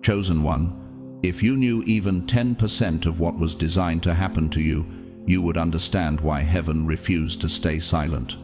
Chosen one, if you knew even 10% of what was designed to happen to you, you would understand why heaven refused to stay silent.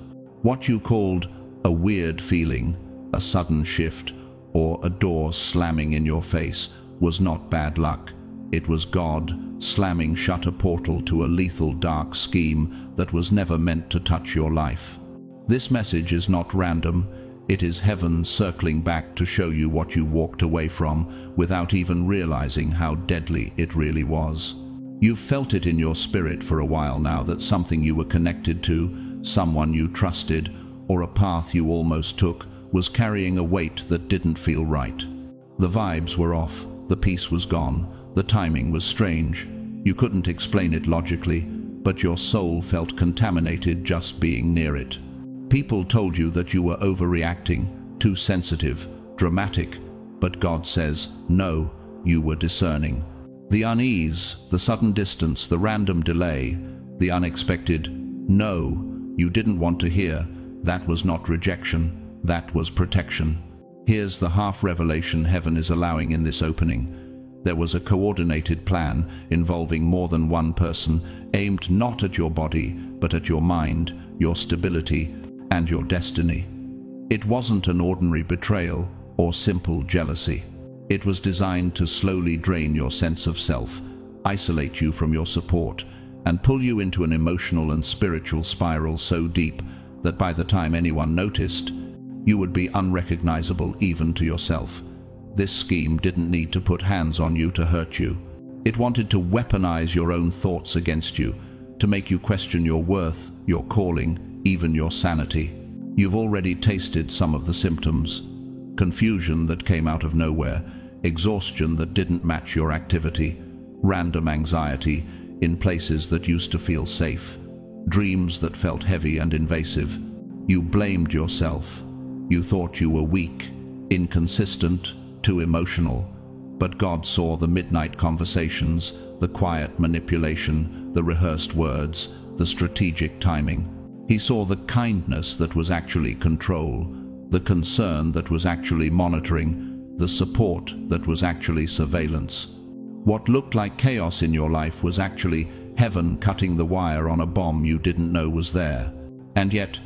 What you called a weird feeling, a sudden shift, or a door slamming in your face was not bad luck. It was God slamming shut a portal to a lethal dark scheme that was never meant to touch your life. This message is not random. It is heaven circling back to show you what you walked away from without even realizing how deadly it really was. You've felt it in your spirit for a while now that something you were connected to, someone you trusted, or a path you almost took was carrying a weight that didn't feel right. The vibes were off, the peace was gone, the timing was strange. You couldn't explain it logically, but your soul felt contaminated just being near it. People told you that you were overreacting, too sensitive, dramatic, but God says, no, you were discerning. The unease, the sudden distance, the random delay, the unexpected no you didn't want to hear, that was not rejection, that was protection. Here's the half revelation heaven is allowing in this opening. There was a coordinated plan involving more than one person, aimed not at your body, but at your mind, your stability, and your destiny. It wasn't an ordinary betrayal or simple jealousy. It was designed to slowly drain your sense of self, isolate you from your support, and pull you into an emotional and spiritual spiral so deep that by the time anyone noticed, you would be unrecognizable even to yourself. This scheme didn't need to put hands on you to hurt you. It wanted to weaponize your own thoughts against you, to make you question your worth, your calling, even your sanity. You've already tasted some of the symptoms. Confusion that came out of nowhere, exhaustion that didn't match your activity, random anxiety in places that used to feel safe, dreams that felt heavy and invasive. You blamed yourself. You thought you were weak, inconsistent, too emotional. But God saw the midnight conversations, the quiet manipulation, the rehearsed words, the strategic timing. He saw the kindness that was actually control, the concern that was actually monitoring, the support that was actually surveillance. What looked like chaos in your life was actually heaven cutting the wire on a bomb you didn't know was there. And yet,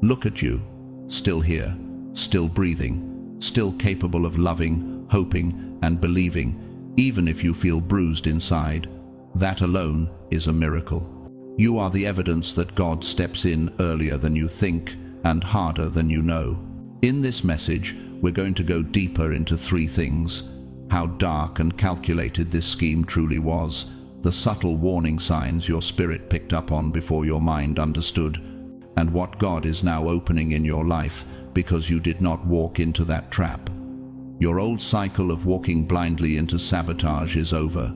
look at you, still here, still breathing, still capable of loving, hoping, and believing, even if you feel bruised inside. That alone is a miracle. You are the evidence that God steps in earlier than you think and harder than you know. In this message, we're going to go deeper into three things: how dark and calculated this scheme truly was, the subtle warning signs your spirit picked up on before your mind understood, and what God is now opening in your life because you did not walk into that trap. Your old cycle of walking blindly into sabotage is over.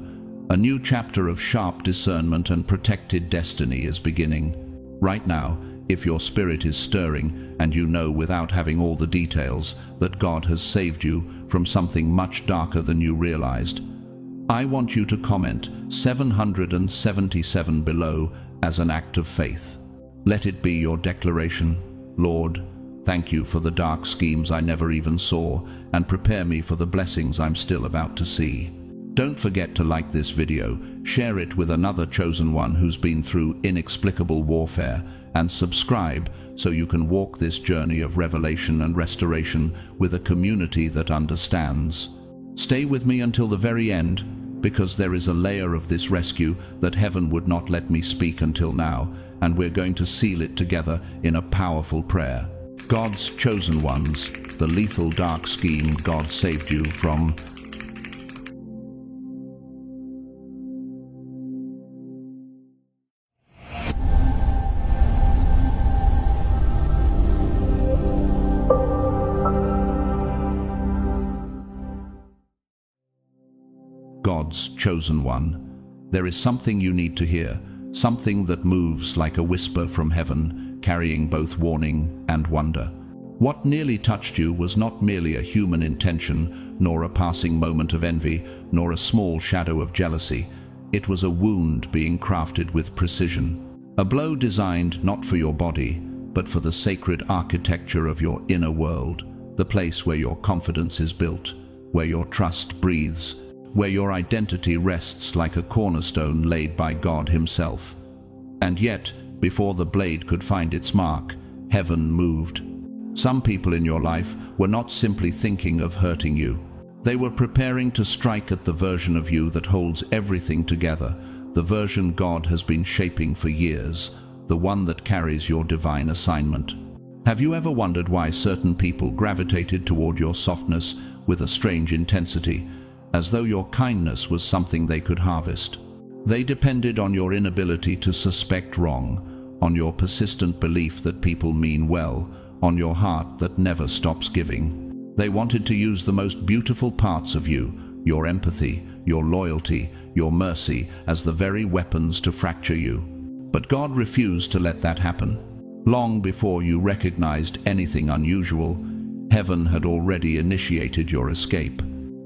A new chapter of sharp discernment and protected destiny is beginning. Right now, if your spirit is stirring and you know without having all the details that God has saved you from something much darker than you realized, I want you to comment 777 below as an act of faith. Let it be your declaration: Lord, thank you for the dark schemes I never even saw, and prepare me for the blessings I'm still about to see. Don't forget to like this video, share it with another chosen one who's been through inexplicable warfare, and subscribe so you can walk this journey of revelation and restoration with a community that understands. Stay with me until the very end, because there is a layer of this rescue that heaven would not let me speak until now, and we're going to seal it together in a powerful prayer. God's chosen ones, the lethal dark scheme God saved you from. God's chosen one. There is something you need to hear, something that moves like a whisper from heaven, carrying both warning and wonder. What nearly touched you was not merely a human intention, nor a passing moment of envy, nor a small shadow of jealousy. It was a wound being crafted with precision. A blow designed not for your body, but for the sacred architecture of your inner world, the place where your confidence is built, where your trust breathes, where your identity rests like a cornerstone laid by God Himself. And yet, before the blade could find its mark, heaven moved. Some people in your life were not simply thinking of hurting you. They were preparing to strike at the version of you that holds everything together, the version God has been shaping for years, the one that carries your divine assignment. Have you ever wondered why certain people gravitated toward your softness with a strange intensity, as though your kindness was something they could harvest? They depended on your inability to suspect wrong, on your persistent belief that people mean well, on your heart that never stops giving. They wanted to use the most beautiful parts of you, your empathy, your loyalty, your mercy, as the very weapons to fracture you. But God refused to let that happen. Long before you recognized anything unusual, heaven had already initiated your escape.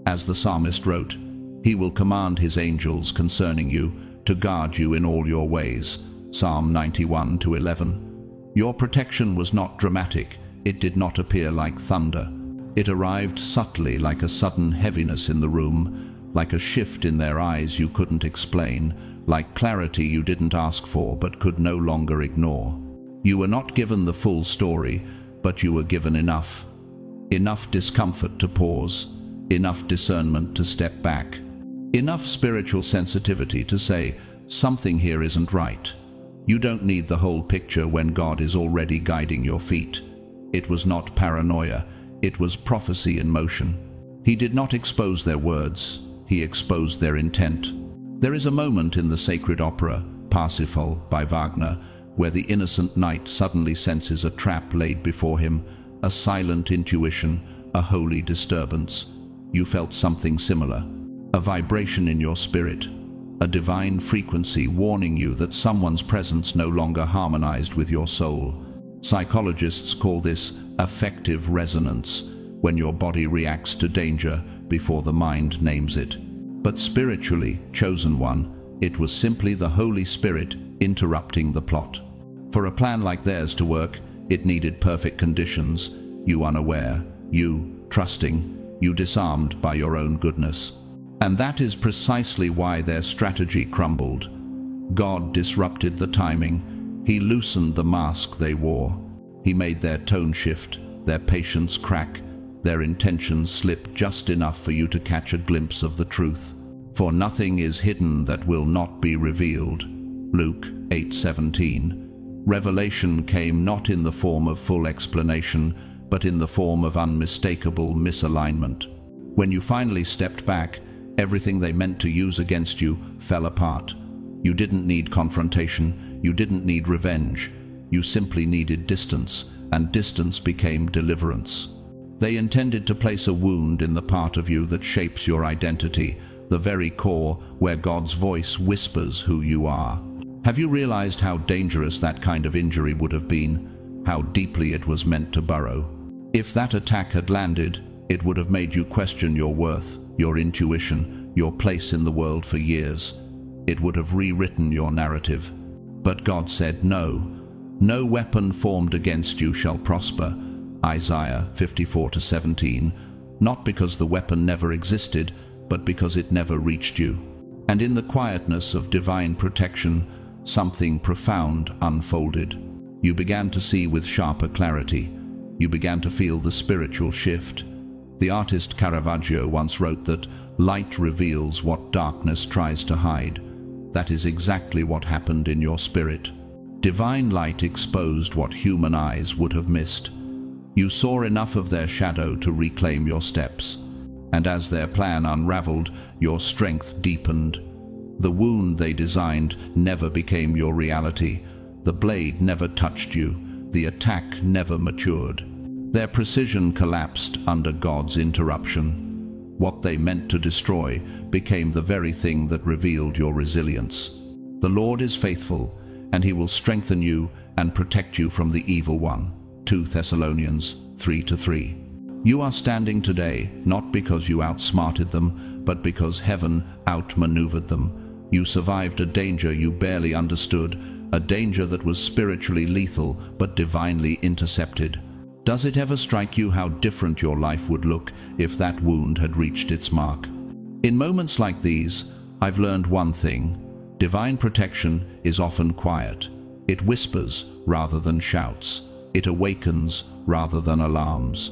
As the psalmist wrote, He will command His angels concerning you to guard you in all your ways. Psalm 91:11. Your protection was not dramatic. It did not appear like thunder. It arrived subtly, like a sudden heaviness in the room, like a shift in their eyes you couldn't explain, like clarity you didn't ask for but could no longer ignore. You were not given the full story, but you were given enough. Enough discomfort to pause, enough discernment to step back, enough spiritual sensitivity to say, something here isn't right. You don't need the whole picture when God is already guiding your feet. It was not paranoia. It was prophecy in motion. He did not expose their words, He exposed their intent. There is a moment in the sacred opera, Parsifal by Wagner, where the innocent knight suddenly senses a trap laid before him, a silent intuition, a holy disturbance. You felt something similar, a vibration in your spirit, a divine frequency warning you that someone's presence no longer harmonized with your soul. Psychologists call this affective resonance, when your body reacts to danger before the mind names it. But spiritually, chosen one, it was simply the Holy Spirit interrupting the plot. For a plan like theirs to work, it needed perfect conditions, you unaware, you trusting, you disarmed by your own goodness. And that is precisely why their strategy crumbled. God disrupted the timing. He loosened the mask they wore. He made their tone shift, their patience crack, their intentions slip just enough for you to catch a glimpse of the truth. For nothing is hidden that will not be revealed. Luke 8:17. Revelation came not in the form of full explanation, but in the form of unmistakable misalignment. When you finally stepped back, everything they meant to use against you fell apart. You didn't need confrontation, you didn't need revenge. You simply needed distance, and distance became deliverance. They intended to place a wound in the part of you that shapes your identity, the very core where God's voice whispers who you are. Have you realized how dangerous that kind of injury would have been? How deeply it was meant to burrow? If that attack had landed, it would have made you question your worth, your intuition, your place in the world for years. It would have rewritten your narrative. But God said no. No weapon formed against you shall prosper. Isaiah 54:17. Not because the weapon never existed, but because it never reached you. And in the quietness of divine protection, something profound unfolded. You began to see with sharper clarity. You began to feel the spiritual shift. The artist Caravaggio once wrote that light reveals what darkness tries to hide. That is exactly what happened in your spirit. Divine light exposed what human eyes would have missed. You saw enough of their shadow to reclaim your steps. And as their plan unraveled, your strength deepened. The wound they designed never became your reality. The blade never touched you. The attack never matured. Their precision collapsed under God's interruption. What they meant to destroy became the very thing that revealed your resilience. The Lord is faithful, and He will strengthen you and protect you from the evil one. 2 Thessalonians 3:3. You are standing today not because you outsmarted them, but because heaven outmaneuvered them. You survived a danger you barely understood, a danger that was spiritually lethal but divinely intercepted. Does it ever strike you how different your life would look if that wound had reached its mark? In moments like these, I've learned one thing. Divine protection is often quiet. It whispers rather than shouts. It awakens rather than alarms.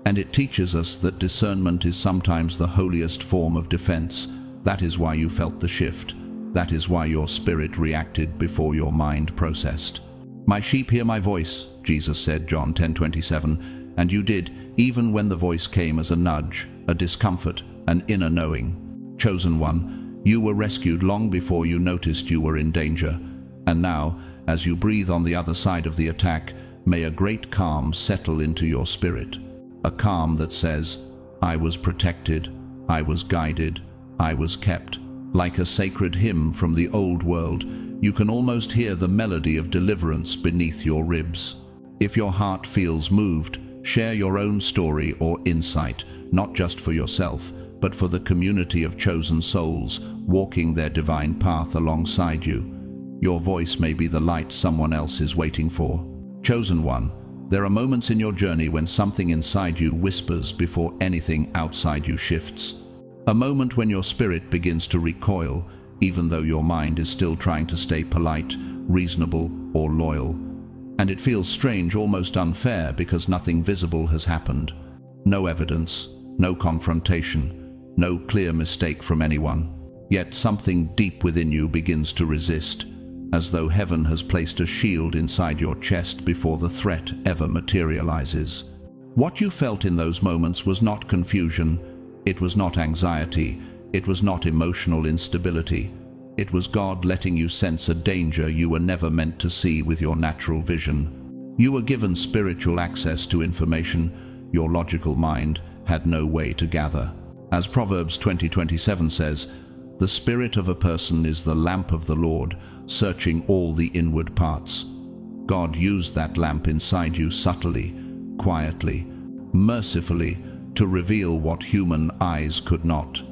And it teaches us that discernment is sometimes the holiest form of defense. That is why you felt the shift. That is why your spirit reacted before your mind processed. My sheep hear my voice, Jesus said, John 10:27, and you did, even when the voice came as a nudge, a discomfort, an inner knowing. Chosen one, you were rescued long before you noticed you were in danger. And now, as you breathe on the other side of the attack, may a great calm settle into your spirit. A calm that says, I was protected, I was guided, I was kept. Like a sacred hymn from the old world, you can almost hear the melody of deliverance beneath your ribs. If your heart feels moved, share your own story or insight, not just for yourself, but for the community of chosen souls walking their divine path alongside you. Your voice may be the light someone else is waiting for. Chosen one, there are moments in your journey when something inside you whispers before anything outside you shifts. A moment when your spirit begins to recoil, even though your mind is still trying to stay polite, reasonable, or loyal. And it feels strange, almost unfair, because nothing visible has happened. No evidence, no confrontation, no clear mistake from anyone. Yet something deep within you begins to resist, as though heaven has placed a shield inside your chest before the threat ever materializes. What you felt in those moments was not confusion, it was not anxiety, it was not emotional instability. It was God letting you sense a danger you were never meant to see with your natural vision. You were given spiritual access to information your logical mind had no way to gather. As Proverbs 20:27 says, the spirit of a person is the lamp of the Lord, searching all the inward parts. God used that lamp inside you subtly, quietly, mercifully, to reveal what human eyes could not.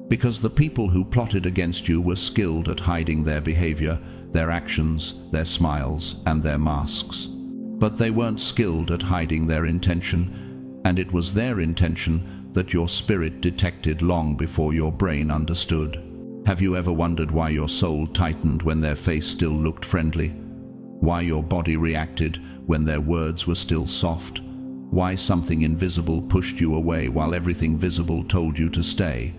Because the people who plotted against you were skilled at hiding their behavior, their actions, their smiles, and their masks. But they weren't skilled at hiding their intention, and it was their intention that your spirit detected long before your brain understood. Have you ever wondered why your soul tightened when their face still looked friendly? Why your body reacted when their words were still soft? Why something invisible pushed you away while everything visible told you to stay?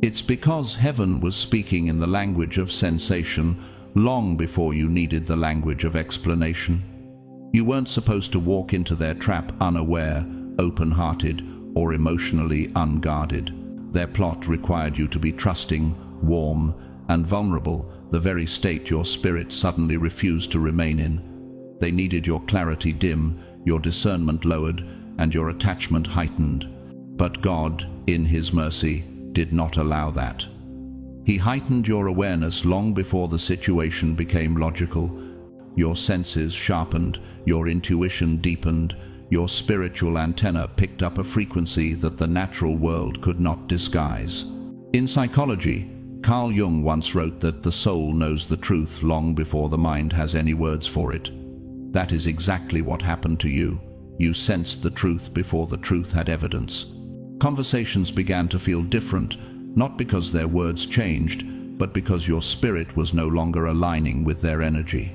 It's because heaven was speaking in the language of sensation long before you needed the language of explanation. You weren't supposed to walk into their trap unaware, open-hearted, or emotionally unguarded. Their plot required you to be trusting, warm, and vulnerable, the very state your spirit suddenly refused to remain in. They needed your clarity dim, your discernment lowered, and your attachment heightened. But God, in His mercy, did not allow that. He heightened your awareness long before the situation became logical. Your senses sharpened, your intuition deepened, your spiritual antenna picked up a frequency that the natural world could not disguise. In psychology, Carl Jung once wrote that the soul knows the truth long before the mind has any words for it. That is exactly what happened to you. You sensed the truth before the truth had evidence. Conversations began to feel different, not because their words changed, but because your spirit was no longer aligning with their energy.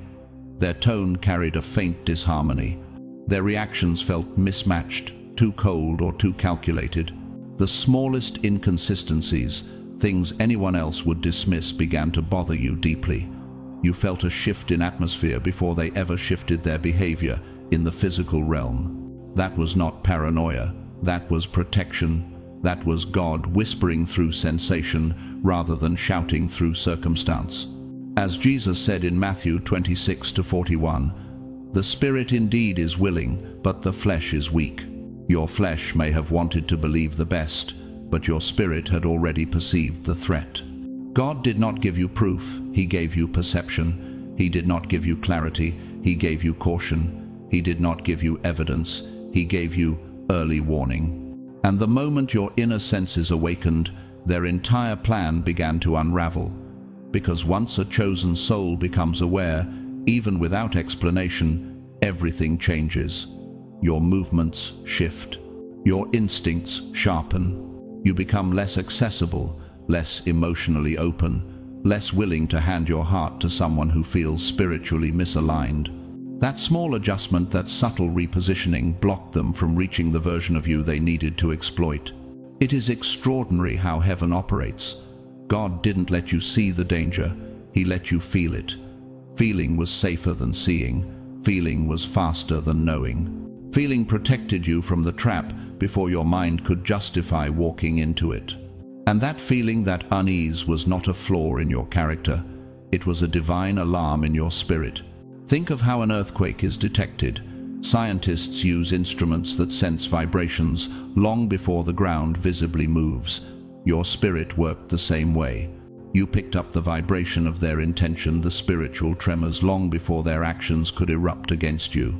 Their tone carried a faint disharmony. Their reactions felt mismatched, too cold or too calculated. The smallest inconsistencies, things anyone else would dismiss, began to bother you deeply. You felt a shift in atmosphere before they ever shifted their behavior in the physical realm. That was not paranoia. That was protection. That was God whispering through sensation rather than shouting through circumstance. As Jesus said in Matthew 26:41, "The spirit indeed is willing, but the flesh is weak." Your flesh may have wanted to believe the best, but your spirit had already perceived the threat. God did not give you proof, He gave you perception. He did not give you clarity, He gave you caution. He did not give you evidence, He gave you early warning. And the moment your inner senses awakened, their entire plan began to unravel. Because once a chosen soul becomes aware, even without explanation, everything changes. Your movements shift. Your instincts sharpen. You become less accessible, less emotionally open, less willing to hand your heart to someone who feels spiritually misaligned. That small adjustment, that subtle repositioning, blocked them from reaching the version of you they needed to exploit. It is extraordinary how heaven operates. God didn't let you see the danger, He let you feel it. Feeling was safer than seeing. Feeling was faster than knowing. Feeling protected you from the trap before your mind could justify walking into it. And that feeling, that unease, was not a flaw in your character. It was a divine alarm in your spirit. Think of how an earthquake is detected. Scientists use instruments that sense vibrations long before the ground visibly moves. Your spirit worked the same way. You picked up the vibration of their intention, the spiritual tremors, long before their actions could erupt against you.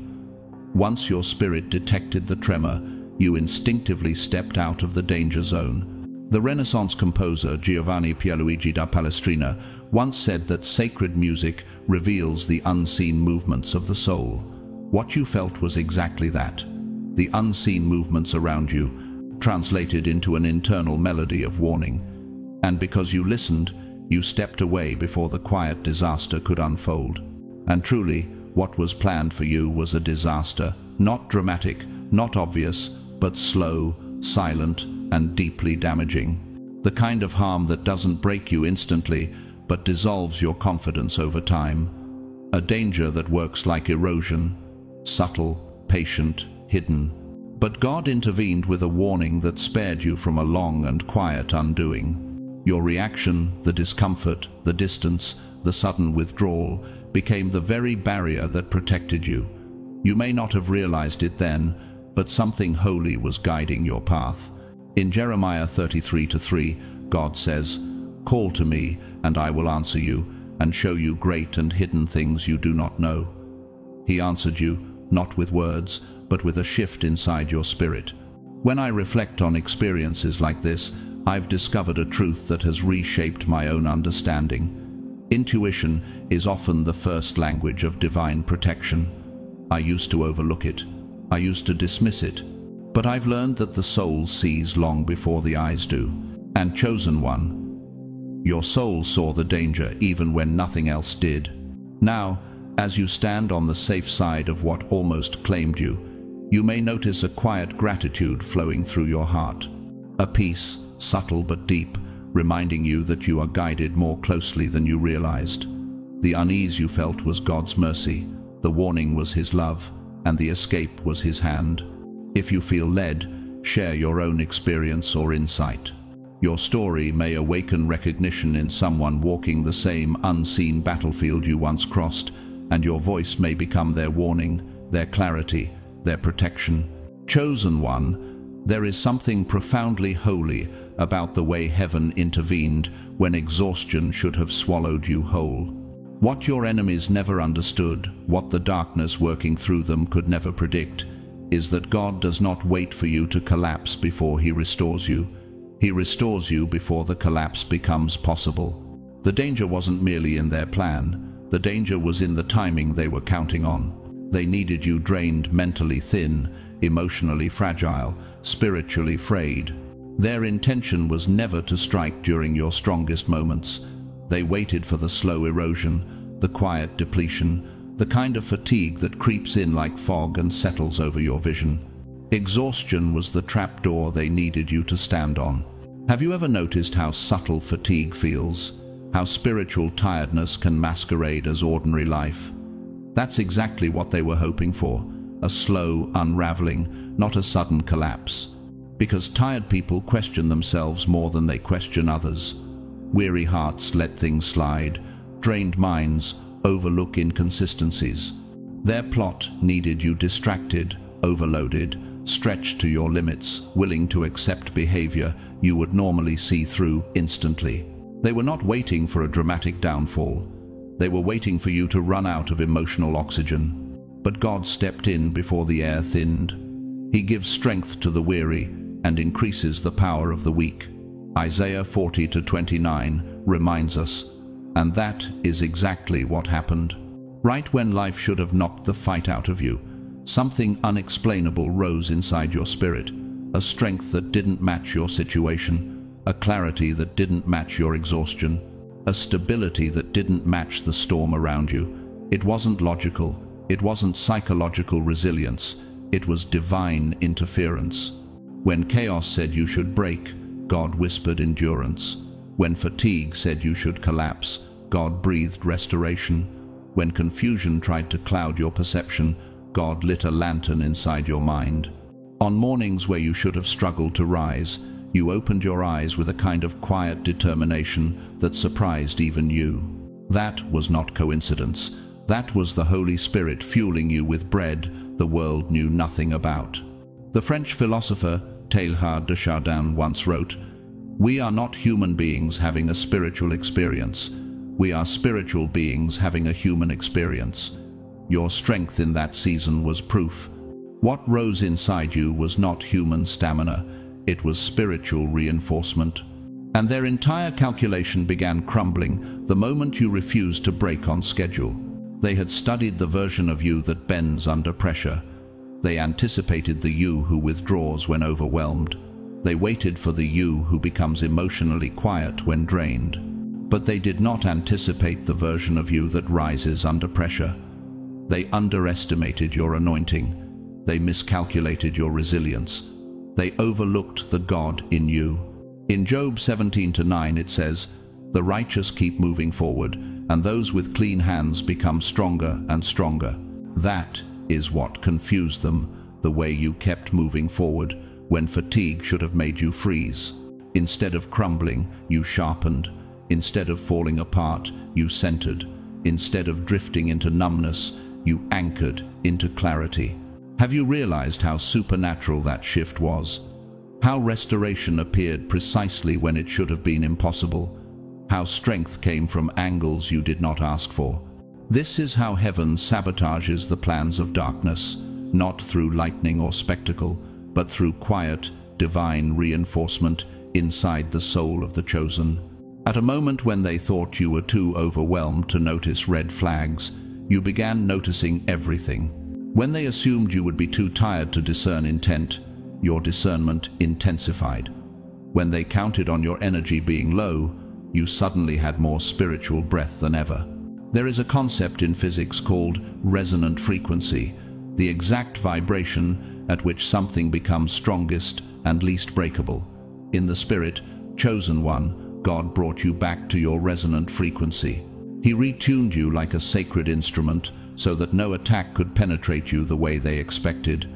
Once your spirit detected the tremor, you instinctively stepped out of the danger zone. The Renaissance composer Giovanni Pierluigi da Palestrina once said that sacred music reveals the unseen movements of the soul. What you felt was exactly that. The unseen movements around you translated into an internal melody of warning. And because you listened, you stepped away before the quiet disaster could unfold. And truly, what was planned for you was a disaster, not dramatic, not obvious, but slow, silent, and deeply damaging. The kind of harm that doesn't break you instantly, but dissolves your confidence over time. A danger that works like erosion, subtle, patient, hidden. But God intervened with a warning that spared you from a long and quiet undoing. Your reaction, the discomfort, the distance, the sudden withdrawal, became the very barrier that protected you. You may not have realized it then, but something holy was guiding your path. In Jeremiah 33:3, God says, "Call to me, and I will answer you, and show you great and hidden things you do not know." He answered you, not with words, but with a shift inside your spirit. When I reflect on experiences like this, I've discovered a truth that has reshaped my own understanding. Intuition is often the first language of divine protection. I used to overlook it. I used to dismiss it. But I've learned that the soul sees long before the eyes do. And chosen one, your soul saw the danger even when nothing else did. Now, as you stand on the safe side of what almost claimed you, you may notice a quiet gratitude flowing through your heart. A peace, subtle but deep, reminding you that you are guided more closely than you realized. The unease you felt was God's mercy, the warning was His love, and the escape was His hand. If you feel led, share your own experience or insight. Your story may awaken recognition in someone walking the same unseen battlefield you once crossed, and your voice may become their warning, their clarity, their protection. Chosen one, there is something profoundly holy about the way heaven intervened when exhaustion should have swallowed you whole. What your enemies never understood, what the darkness working through them could never predict, is that God does not wait for you to collapse before He restores you. He restores you before the collapse becomes possible. The danger wasn't merely in their plan. The danger was in the timing they were counting on. They needed you drained, mentally thin, emotionally fragile, spiritually frayed. Their intention was never to strike during your strongest moments. They waited for the slow erosion, the quiet depletion, the kind of fatigue that creeps in like fog and settles over your vision. Exhaustion was the trapdoor they needed you to stand on. Have you ever noticed how subtle fatigue feels? How spiritual tiredness can masquerade as ordinary life? That's exactly what they were hoping for, a slow unraveling, not a sudden collapse. Because tired people question themselves more than they question others. Weary hearts let things slide. Drained minds overlook inconsistencies. Their plot needed you distracted, overloaded, stretched to your limits, willing to accept behavior you would normally see through instantly. They were not waiting for a dramatic downfall. They were waiting for you to run out of emotional oxygen. But God stepped in before the air thinned. He gives strength to the weary and increases the power of the weak. Isaiah 40:29 reminds us, and that is exactly what happened. Right when life should have knocked the fight out of you, Something unexplainable rose inside your spirit, a strength that didn't match your situation, a clarity that didn't match your exhaustion, a stability that didn't match the storm around you. It wasn't logical, it wasn't psychological resilience, it was divine interference. When chaos said you should break, God whispered endurance. When fatigue said you should collapse, God breathed restoration. When confusion tried to cloud your perception, God lit a lantern inside your mind. On mornings where you should have struggled to rise, you opened your eyes with a kind of quiet determination that surprised even you. That was not coincidence. That was the Holy Spirit fueling you with bread the world knew nothing about. The French philosopher Teilhard de Chardin once wrote, "We are not human beings having a spiritual experience. We are spiritual beings having a human experience." Your strength in that season was proof. What rose inside you was not human stamina, it was spiritual reinforcement. And their entire calculation began crumbling the moment you refused to break on schedule. They had studied the version of you that bends under pressure. They anticipated the you who withdraws when overwhelmed. They waited for the you who becomes emotionally quiet when drained. But they did not anticipate the version of you that rises under pressure. They underestimated your anointing. They miscalculated your resilience. They overlooked the God in you. In Job 17:9 it says, "The righteous keep moving forward, and those with clean hands become stronger and stronger." That is what confused them, the way you kept moving forward when fatigue should have made you freeze. Instead of crumbling, you sharpened. Instead of falling apart, you centered. Instead of drifting into numbness, you anchored into clarity. Have you realized how supernatural that shift was? How restoration appeared precisely when it should have been impossible? How strength came from angles you did not ask for? This is how heaven sabotages the plans of darkness, not through lightning or spectacle, but through quiet, divine reinforcement inside the soul of the chosen. At a moment when they thought you were too overwhelmed to notice red flags, you began noticing everything. When they assumed you would be too tired to discern intent, your discernment intensified. When they counted on your energy being low, you suddenly had more spiritual breath than ever. There is a concept in physics called resonant frequency, the exact vibration at which something becomes strongest and least breakable. In the Spirit, chosen one, God brought you back to your resonant frequency. He retuned you like a sacred instrument so that no attack could penetrate you the way they expected,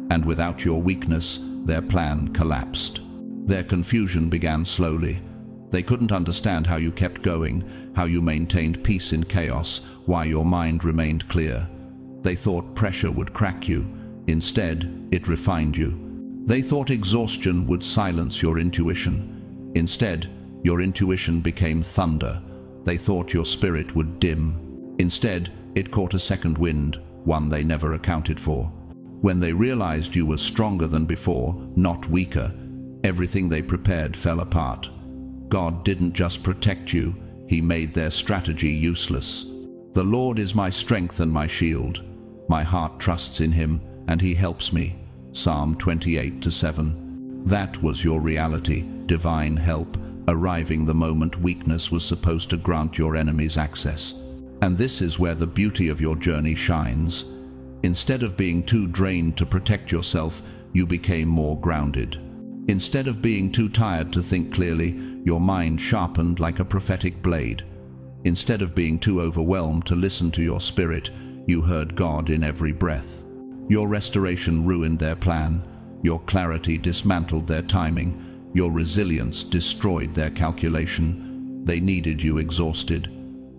and without your weakness, their plan collapsed. Their confusion began slowly. They couldn't understand how you kept going, how you maintained peace in chaos, why your mind remained clear. They thought pressure would crack you. Instead, it refined you. They thought exhaustion would silence your intuition. Instead, your intuition became thunder. They thought your spirit would dim. Instead, it caught a second wind, one they never accounted for. When they realized you were stronger than before, not weaker, everything they prepared fell apart. God didn't just protect you, He made their strategy useless. "The Lord is my strength and my shield. My heart trusts in Him, and He helps me." Psalm 28:7. That was your reality, divine help, arriving the moment weakness was supposed to grant your enemies access. And this is where the beauty of your journey shines. Instead of being too drained to protect yourself, you became more grounded. Instead of being too tired to think clearly, your mind sharpened like a prophetic blade. Instead of being too overwhelmed to listen to your spirit, you heard God in every breath. Your restoration ruined their plan. Your clarity dismantled their timing. Your resilience destroyed their calculation. They needed you exhausted.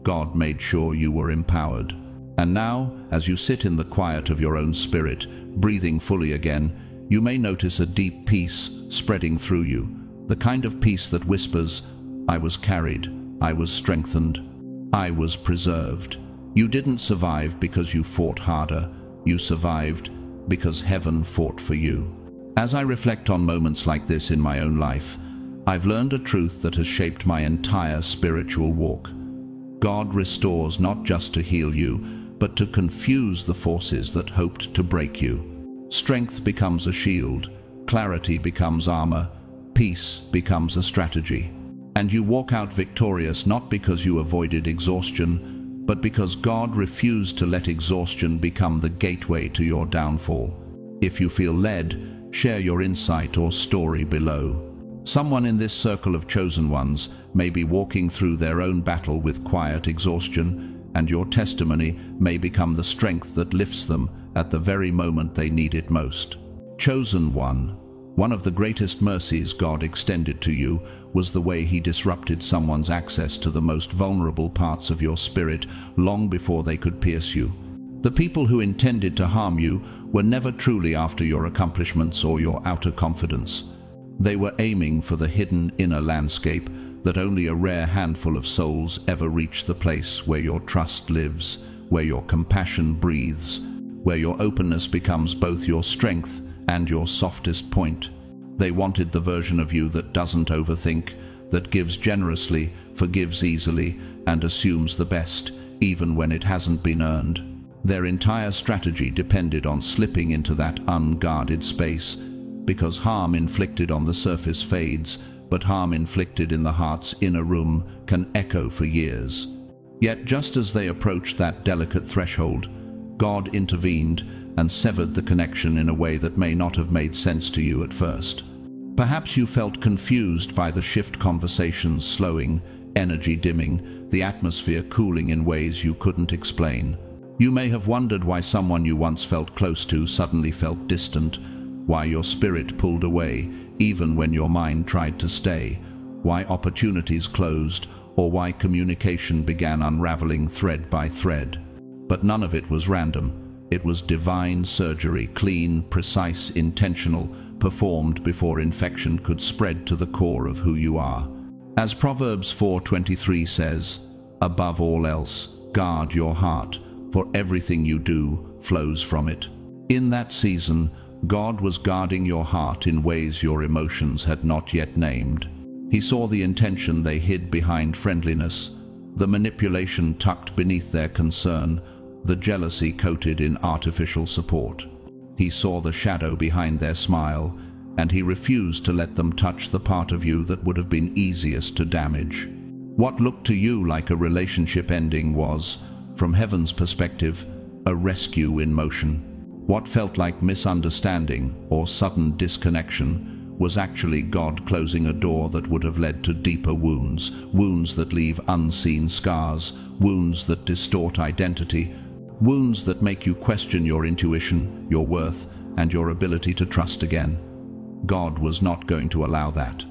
God made sure you were empowered. And now, as you sit in the quiet of your own spirit, breathing fully again, you may notice a deep peace spreading through you, the kind of peace that whispers, "I was carried, I was strengthened, I was preserved." You didn't survive because you fought harder. You survived because heaven fought for you. As I reflect on moments like this in my own life, I've learned a truth that has shaped my entire spiritual walk. God restores not just to heal you, but to confuse the forces that hoped to break you. Strength becomes a shield, clarity becomes armor, peace becomes a strategy. And you walk out victorious not because you avoided exhaustion, but because God refused to let exhaustion become the gateway to your downfall. If you feel led, share your insight or story below. Someone in this circle of chosen ones may be walking through their own battle with quiet exhaustion, and your testimony may become the strength that lifts them at the very moment they need it most. Chosen one of the greatest mercies God extended to you was the way He disrupted someone's access to the most vulnerable parts of your spirit long before they could pierce you. The people who intended to harm you were never truly after your accomplishments or your outer confidence. They were aiming for the hidden inner landscape that only a rare handful of souls ever reach, the place where your trust lives, where your compassion breathes, where your openness becomes both your strength and your softest point. They wanted the version of you that doesn't overthink, that gives generously, forgives easily, and assumes the best, even when it hasn't been earned. Their entire strategy depended on slipping into that unguarded space, because harm inflicted on the surface fades, but harm inflicted in the heart's inner room can echo for years. Yet just as they approached that delicate threshold, God intervened and severed the connection in a way that may not have made sense to you at first. Perhaps you felt confused by the shift, conversations slowing, energy dimming, the atmosphere cooling in ways you couldn't explain. You may have wondered why someone you once felt close to suddenly felt distant, why your spirit pulled away even when your mind tried to stay, why opportunities closed, or why communication began unraveling thread by thread. But none of it was random. It was divine surgery, clean, precise, intentional, performed before infection could spread to the core of who you are. As Proverbs 4:23 says, "Above all else, guard your heart, for everything you do flows from it." In that season, God was guarding your heart in ways your emotions had not yet named. He saw the intention they hid behind friendliness, the manipulation tucked beneath their concern, the jealousy coated in artificial support. He saw the shadow behind their smile, and He refused to let them touch the part of you that would have been easiest to damage. What looked to you like a relationship ending was, from heaven's perspective, a rescue in motion. What felt like misunderstanding or sudden disconnection was actually God closing a door that would have led to deeper wounds, wounds that leave unseen scars, wounds that distort identity, wounds that make you question your intuition, your worth, and your ability to trust again. God was not going to allow that.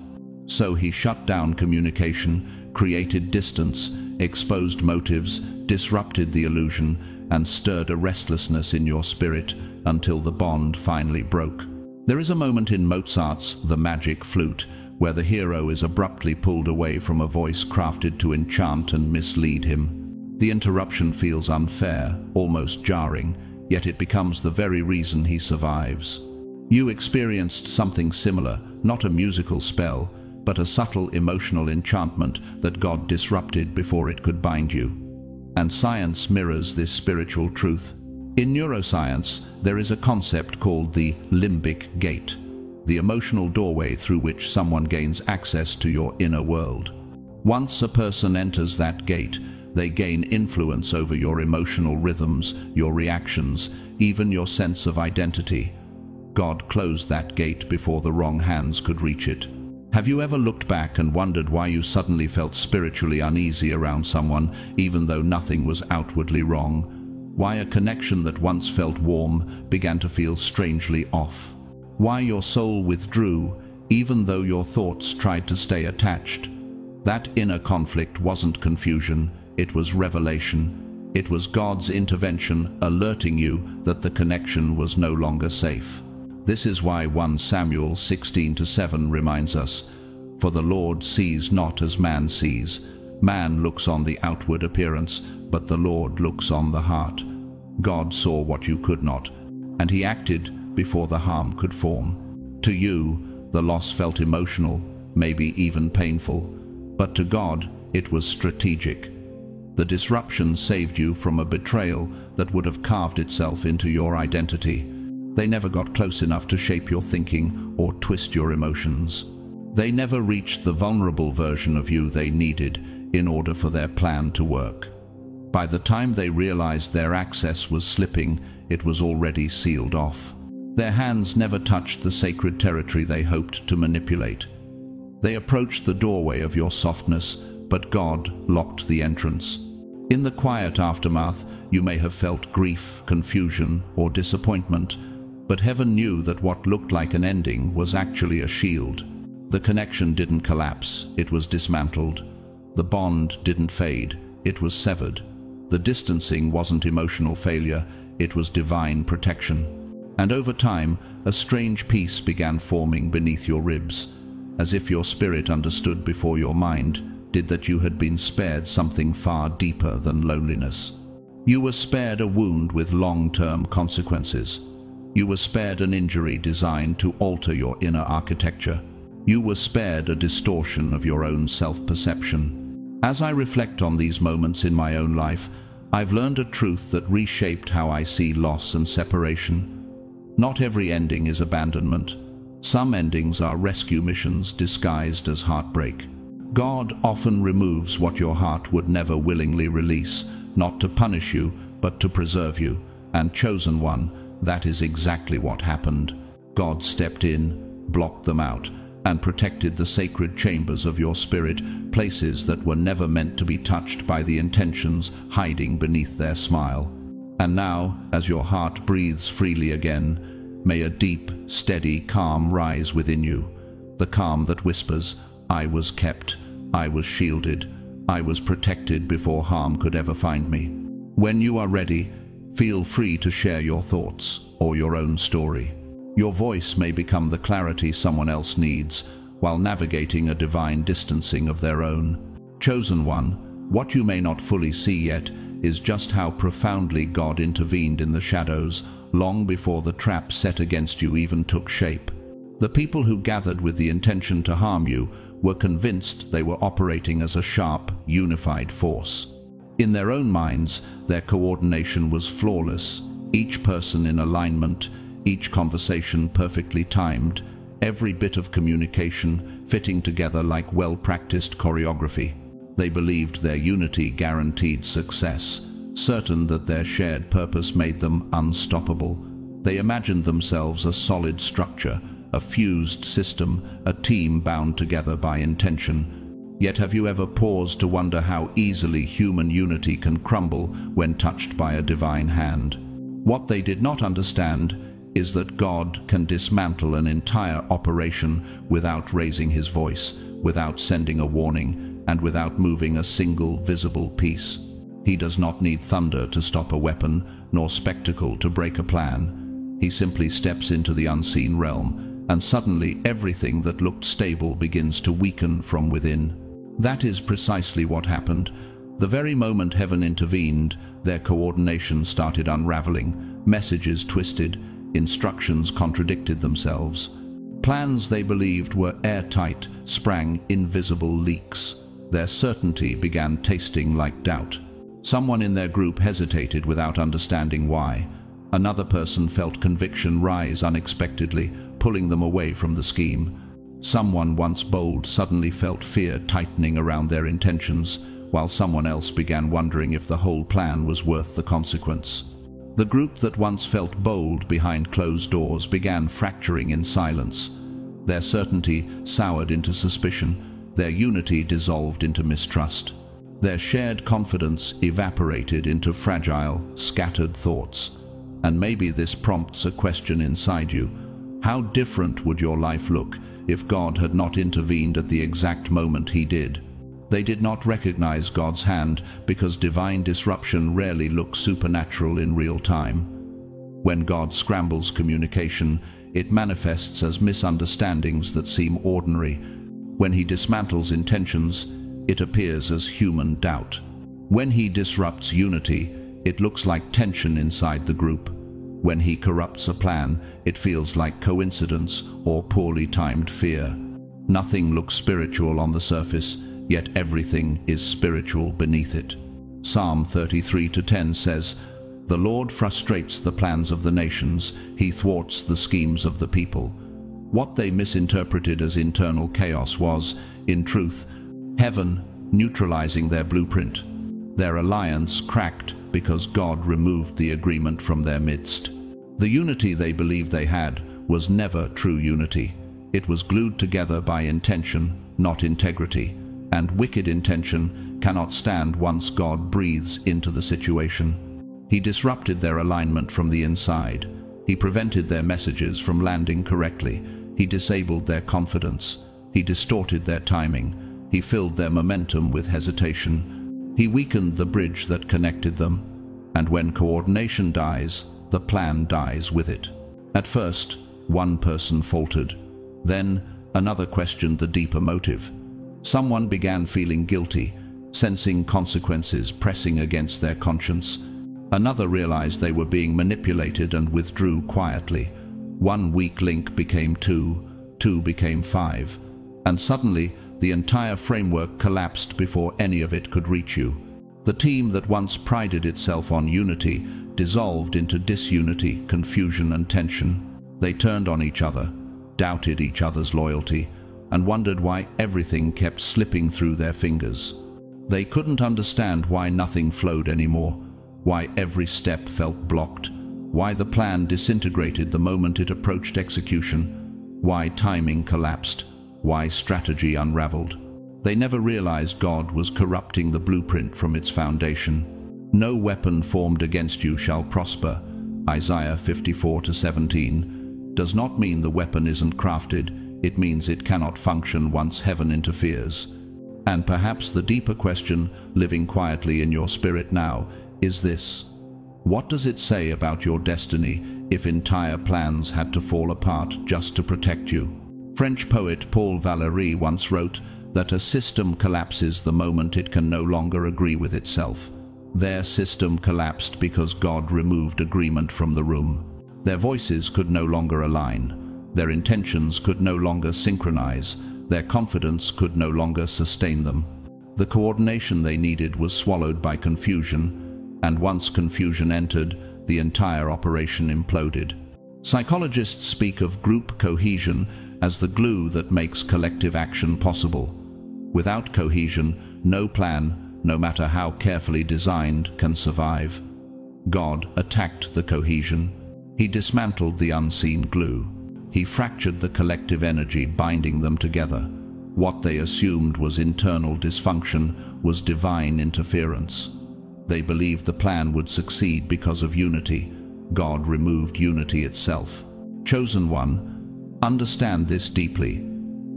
So He shut down communication, created distance, exposed motives, disrupted the illusion, and stirred a restlessness in your spirit until the bond finally broke. There is a moment in Mozart's The Magic Flute where the hero is abruptly pulled away from a voice crafted to enchant and mislead him. The interruption feels unfair, almost jarring, yet it becomes the very reason he survives. You experienced something similar, not a musical spell, but a subtle emotional enchantment that God disrupted before it could bind you. And science mirrors this spiritual truth. In neuroscience, there is a concept called the limbic gate, the emotional doorway through which someone gains access to your inner world. Once a person enters that gate, they gain influence over your emotional rhythms, your reactions, even your sense of identity. God closed that gate before the wrong hands could reach it. Have you ever looked back and wondered why you suddenly felt spiritually uneasy around someone, even though nothing was outwardly wrong? Why a connection that once felt warm began to feel strangely off? Why your soul withdrew, even though your thoughts tried to stay attached? That inner conflict wasn't confusion, it was revelation. It was God's intervention alerting you that the connection was no longer safe. This is why 1 Samuel 16:7 reminds us, "For the Lord sees not as man sees. Man looks on the outward appearance, but the Lord looks on the heart." God saw what you could not, and He acted before the harm could form. To you, the loss felt emotional, maybe even painful, but to God, it was strategic. The disruption saved you from a betrayal that would have carved itself into your identity. They never got close enough to shape your thinking or twist your emotions. They never reached the vulnerable version of you they needed in order for their plan to work. By the time they realized their access was slipping, it was already sealed off. Their hands never touched the sacred territory they hoped to manipulate. They approached the doorway of your softness, but God locked the entrance. In the quiet aftermath, you may have felt grief, confusion, or disappointment, but heaven knew that what looked like an ending was actually a shield. The connection didn't collapse, it was dismantled. The bond didn't fade, it was severed. The distancing wasn't emotional failure, it was divine protection. And over time, a strange peace began forming beneath your ribs, as if your spirit understood before your mind did that you had been spared something far deeper than loneliness. You were spared a wound with long-term consequences. You were spared an injury designed to alter your inner architecture. You were spared a distortion of your own self-perception. As I reflect on these moments in my own life, I've learned a truth that reshaped how I see loss and separation. Not every ending is abandonment. Some endings are rescue missions disguised as heartbreak. God often removes what your heart would never willingly release, not to punish you, but to preserve you. And chosen one, that is exactly what happened. God stepped in, blocked them out, and protected the sacred chambers of your spirit, places that were never meant to be touched by the intentions hiding beneath their smile. And now, as your heart breathes freely again, may a deep, steady calm rise within you, the calm that whispers, "I was kept, I was shielded, I was protected before harm could ever find me." When you are ready, feel free to share your thoughts or your own story. Your voice may become the clarity someone else needs while navigating a divine distancing of their own. Chosen one, what you may not fully see yet is just how profoundly God intervened in the shadows long before the trap set against you even took shape. The people who gathered with the intention to harm you were convinced they were operating as a sharp, unified force. In their own minds, their coordination was flawless, each person in alignment, each conversation perfectly timed, every bit of communication fitting together like well-practiced choreography. They believed their unity guaranteed success, certain that their shared purpose made them unstoppable. They imagined themselves a solid structure, a fused system, a team bound together by intention. Yet have you ever paused to wonder how easily human unity can crumble when touched by a divine hand? What they did not understand is that God can dismantle an entire operation without raising his voice, without sending a warning, and without moving a single visible piece. He does not need thunder to stop a weapon, nor spectacle to break a plan. He simply steps into the unseen realm, and suddenly everything that looked stable begins to weaken from within. That is precisely what happened. The very moment heaven intervened, their coordination started unraveling, messages twisted, instructions contradicted themselves. Plans they believed were airtight sprang invisible leaks. Their certainty began tasting like doubt. Someone in their group hesitated without understanding why. Another person felt conviction rise unexpectedly, pulling them away from the scheme. Someone once bold suddenly felt fear tightening around their intentions, while someone else began wondering if the whole plan was worth the consequence. The group that once felt bold behind closed doors began fracturing in silence. Their certainty soured into suspicion, their unity dissolved into mistrust. Their shared confidence evaporated into fragile, scattered thoughts. And maybe this prompts a question inside you. How different would your life look if God had not intervened at the exact moment he did? They did not recognize God's hand because divine disruption rarely looks supernatural in real time. When God scrambles communication, it manifests as misunderstandings that seem ordinary. When he dismantles intentions, it appears as human doubt. When he disrupts unity, it looks like tension inside the group. When he corrupts a plan, it feels like coincidence or poorly timed fear. Nothing looks spiritual on the surface, yet everything is spiritual beneath it. Psalm 33:10 says, "The Lord frustrates the plans of the nations, he thwarts the schemes of the people." What they misinterpreted as internal chaos was, in truth, heaven neutralizing their blueprint. Their alliance cracked because God removed the agreement from their midst. The unity they believed they had was never true unity. It was glued together by intention, not integrity, and wicked intention cannot stand once God breathes into the situation. He disrupted their alignment from the inside. He prevented their messages from landing correctly. He disabled their confidence. He distorted their timing. He filled their momentum with hesitation. He weakened the bridge that connected them. And when coordination dies, the plan dies with it. At first, one person faltered. Then, another questioned the deeper motive. Someone began feeling guilty, sensing consequences pressing against their conscience. Another realized they were being manipulated and withdrew quietly. One weak link became two, two became five, and suddenly the entire framework collapsed before any of it could reach you. The team that once prided itself on unity dissolved into disunity, confusion, and tension. They turned on each other, doubted each other's loyalty, and wondered why everything kept slipping through their fingers. They couldn't understand why nothing flowed anymore, why every step felt blocked, why the plan disintegrated the moment it approached execution, why timing collapsed, why strategy unraveled. They never realized God was corrupting the blueprint from its foundation. "No weapon formed against you shall prosper," Isaiah 54:17, does not mean the weapon isn't crafted. It means it cannot function once heaven interferes. And perhaps the deeper question living quietly in your spirit now is this: what does it say about your destiny if entire plans had to fall apart just to protect you? French poet Paul Valéry once wrote that a system collapses the moment it can no longer agree with itself. Their system collapsed because God removed agreement from the room. Their voices could no longer align. Their intentions could no longer synchronize. Their confidence could no longer sustain them. The coordination they needed was swallowed by confusion, and once confusion entered, the entire operation imploded. Psychologists speak of group cohesion as the glue that makes collective action possible. Without cohesion, no plan, no matter how carefully designed, can survive. God attacked the cohesion. He dismantled the unseen glue. He fractured the collective energy binding them together. What they assumed was internal dysfunction was divine interference. They believed the plan would succeed because of unity. God removed unity itself. Chosen one, understand this deeply.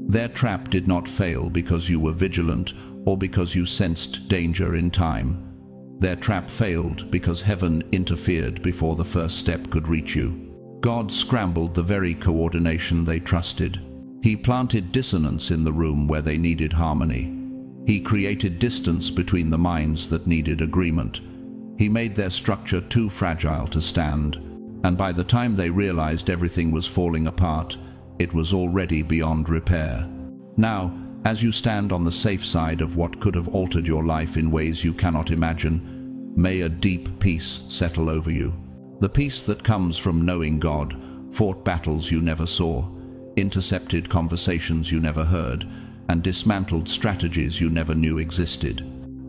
Their trap did not fail because you were vigilant or because you sensed danger in time. Their trap failed because heaven interfered before the first step could reach you. God scrambled the very coordination they trusted. He planted dissonance in the room where they needed harmony. He created distance between the minds that needed agreement. He made their structure too fragile to stand, and by the time they realized everything was falling apart, it was already beyond repair. Now, as you stand on the safe side of what could have altered your life in ways you cannot imagine, may a deep peace settle over you. The peace that comes from knowing God fought battles you never saw, intercepted conversations you never heard, and dismantled strategies you never knew existed.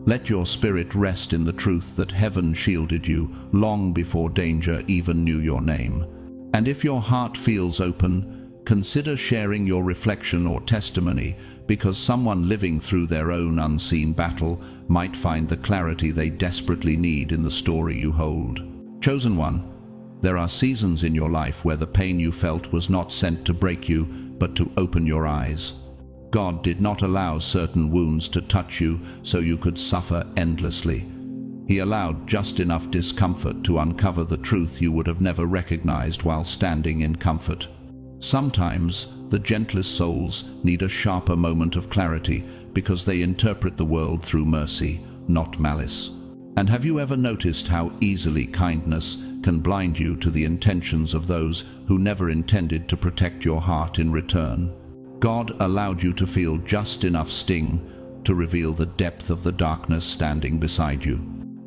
Let your spirit rest in the truth that heaven shielded you long before danger even knew your name. And if your heart feels open, consider sharing your reflection or testimony, because someone living through their own unseen battle might find the clarity they desperately need in the story you hold. Chosen one, there are seasons in your life where the pain you felt was not sent to break you, but to open your eyes. God did not allow certain wounds to touch you so you could suffer endlessly. He allowed just enough discomfort to uncover the truth you would have never recognized while standing in comfort. Sometimes, the gentlest souls need a sharper moment of clarity because they interpret the world through mercy, not malice. And have you ever noticed how easily kindness can blind you to the intentions of those who never intended to protect your heart in return? God allowed you to feel just enough sting to reveal the depth of the darkness standing beside you.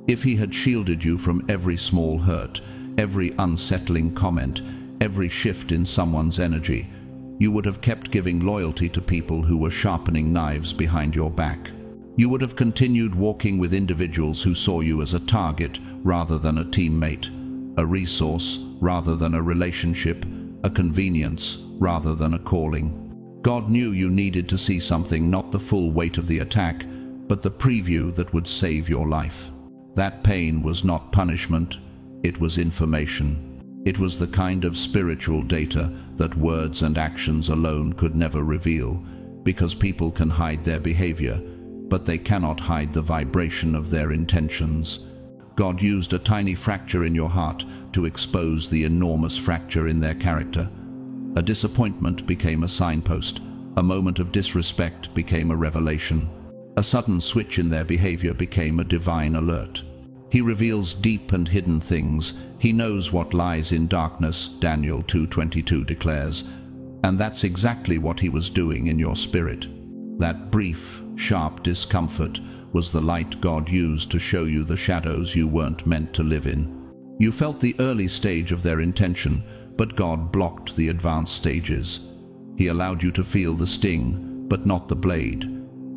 If he had shielded you from every small hurt, every unsettling comment, every shift in someone's energy, you would have kept giving loyalty to people who were sharpening knives behind your back. You would have continued walking with individuals who saw you as a target rather than a teammate, a resource rather than a relationship, a convenience rather than a calling. God knew you needed to see something, not the full weight of the attack, but the preview that would save your life. That pain was not punishment, it was information. It was the kind of spiritual data that words and actions alone could never reveal, because people can hide their behavior, but they cannot hide the vibration of their intentions. God used a tiny fracture in your heart to expose the enormous fracture in their character. A disappointment became a signpost. A moment of disrespect became a revelation. A sudden switch in their behavior became a divine alert. He reveals deep and hidden things. He knows what lies in darkness, Daniel 2:22 declares. And that's exactly what he was doing in your spirit. That brief, sharp discomfort was the light God used to show you the shadows you weren't meant to live in. You felt the early stage of their intention, but God blocked the advanced stages. He allowed you to feel the sting, but not the blade.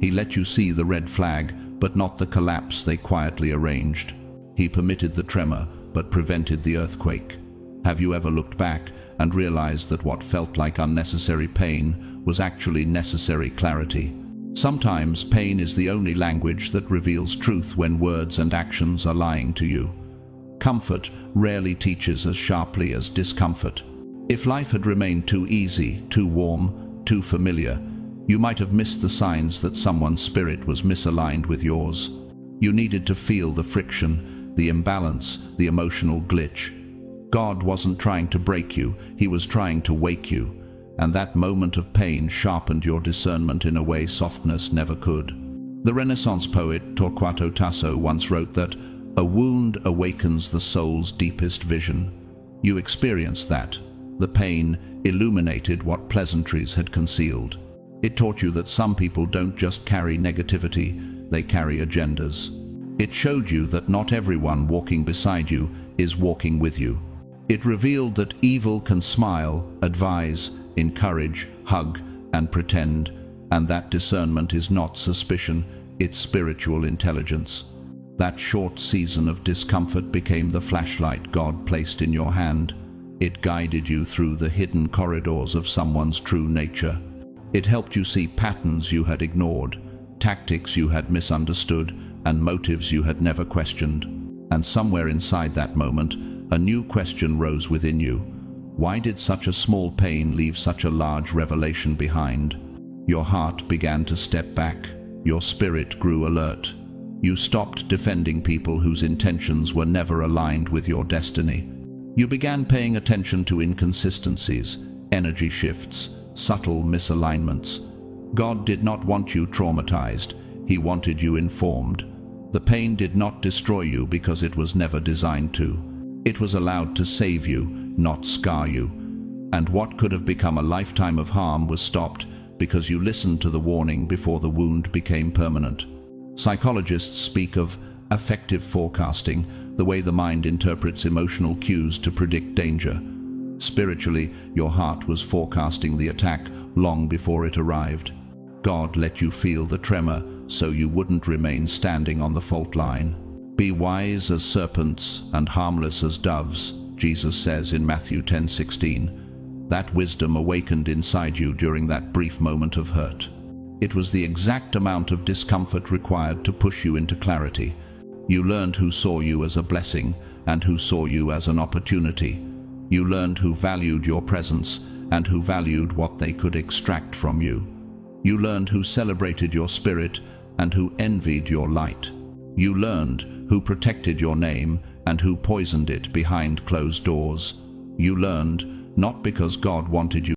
He let you see the red flag, but not the collapse they quietly arranged. He permitted the tremor, but prevented the earthquake. Have you ever looked back and realized that what felt like unnecessary pain was actually necessary clarity? Sometimes pain is the only language that reveals truth when words and actions are lying to you. Comfort rarely teaches as sharply as discomfort. If life had remained too easy, too warm, too familiar, you might have missed the signs that someone's spirit was misaligned with yours. You needed to feel the friction, the imbalance, the emotional glitch. God wasn't trying to break you, he was trying to wake you. And that moment of pain sharpened your discernment in a way softness never could. The Renaissance poet Torquato Tasso once wrote that a wound awakens the soul's deepest vision. You experienced that. The pain illuminated what pleasantries had concealed. It taught you that some people don't just carry negativity, they carry agendas. It showed you that not everyone walking beside you is walking with you. It revealed that evil can smile, advise, encourage, hug, and pretend, and that discernment is not suspicion, it's spiritual intelligence. That short season of discomfort became the flashlight God placed in your hand. It guided you through the hidden corridors of someone's true nature. It helped you see patterns you had ignored, tactics you had misunderstood, and motives you had never questioned. And somewhere inside that moment, a new question rose within you. Why did such a small pain leave such a large revelation behind? Your heart began to step back. Your spirit grew alert. You stopped defending people whose intentions were never aligned with your destiny. You began paying attention to inconsistencies, energy shifts, subtle misalignments. God did not want you traumatized. He wanted you informed. The pain did not destroy you because it was never designed to. It was allowed to save you, not scar you. And what could have become a lifetime of harm was stopped because you listened to the warning before the wound became permanent. Psychologists speak of affective forecasting, the way the mind interprets emotional cues to predict danger. Spiritually, your heart was forecasting the attack long before it arrived. God let you feel the tremor so you wouldn't remain standing on the fault line. Be wise as serpents and harmless as doves, Jesus says in Matthew 10:16. That wisdom awakened inside you during that brief moment of hurt. It was the exact amount of discomfort required to push you into clarity. You learned who saw you as a blessing and who saw you as an opportunity. You learned who valued your presence and who valued what they could extract from you. You learned who celebrated your spirit and who envied your light. You learned who protected your name and who poisoned it behind closed doors. You learned not because God wanted you